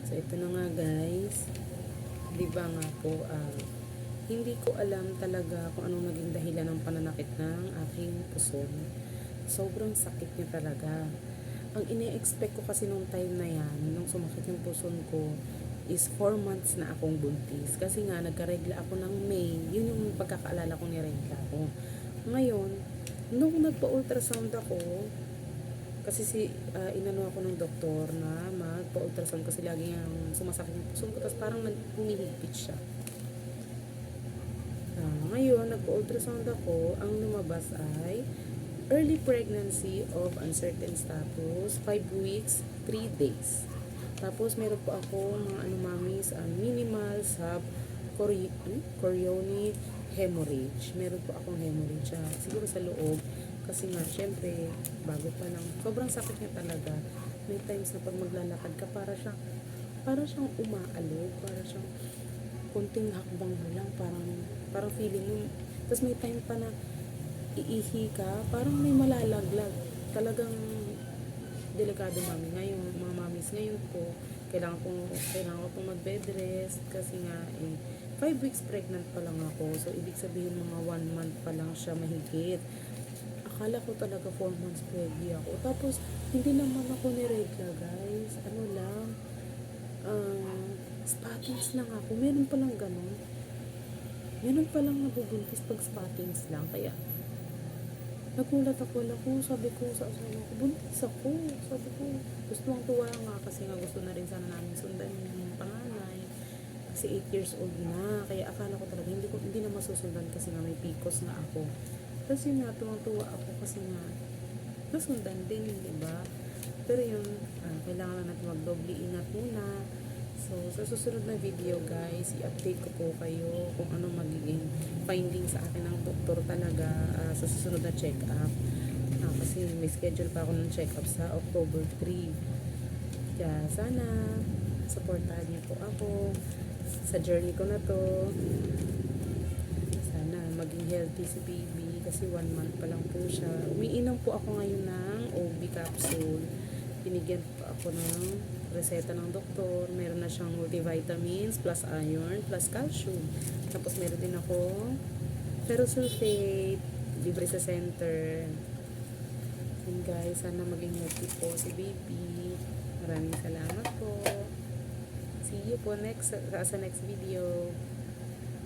So, ito na nga guys. Di ba nga po, hindi ko alam talaga kung anong naging dahilan ng pananakit ng aking puson. Sobrang sakit niya talaga. Ang ini-expect ko kasi nung time na yan, nung sumakit yung puson ko, is 4 months na akong buntis. Kasi nga, nagkaregla ako ng May. Yun yung pagkakaalala ko ni regla ko. Ngayon, nung nagpa-ultrasound ako, kasi inano ako ng doktor na magpa-ultrasound kasi lagi ang sumasakit yung puso ko, tapos parang humihigpit siya. Ngayon, nagpa-ultrasound ako, ang lumabas ay early pregnancy of uncertain status, 5 weeks, 3 days. Tapos, meron po ako mga mamis, minimal chorionic hemorrhage. Meron po akong hemorrhage siguro sa loob. Kasi nga, syempre, bago pa lang, sobrang sakit niya talaga. May times na pag maglalakad ka, para siyang umaalog, para siyang kunting hakbang mo lang, parang feeling mo. Tapos may time pa na iihi ka, parang may malalaglag. Talagang delikado mami ngayon, mga mamis ngayon po, kailangan ko mag-bed rest kasi nga 5 weeks pregnant pa lang ako. So, ibig sabihin mga 1 month pa lang siya mahigit. Akala ko talaga 4 months pregnant ako. Tapos, hindi naman ako niregla, guys. Ano lang, spottings lang ako. Meron palang ganun. Meron palang nabubuntis pag spottings lang. Kaya, nagulat ako. Sabi ko sa asawa ko, buntis ako. Sabi ko, gusto ang tuwa nga kasi nga gusto na rin sana namin sundan yung panganay. Kasi 8 years old na. Kaya akala ko talaga, hindi na masusundan kasi nga may PCOS na ako. Tapos yun nga, tuwang-tuwa ako kasi nga, nasundan din, di ba? Pero yun, kailangan lang natin mag-doble ingat muna. So, sa susunod na video guys, i-update ko po kayo kung anong magiging finding sa akin ng doktor talaga sa susunod na check-up. Kasi may schedule pa ako ng check-up sa October 3. Kaya sana, supportahan niyo po ako sa journey ko na to. Sana maging healthy si baby kasi 1 month pa lang po siya. Umiinom po ako ngayon ng OB capsule. Binigyan po ako ng reseta ng doktor. Meron na siyang multivitamins plus iron plus calcium. Tapos meron din ako ferrosulfate, libre sa center. And guys, sana maging healthy po si baby. Maraming salamat po. See you po sa next video.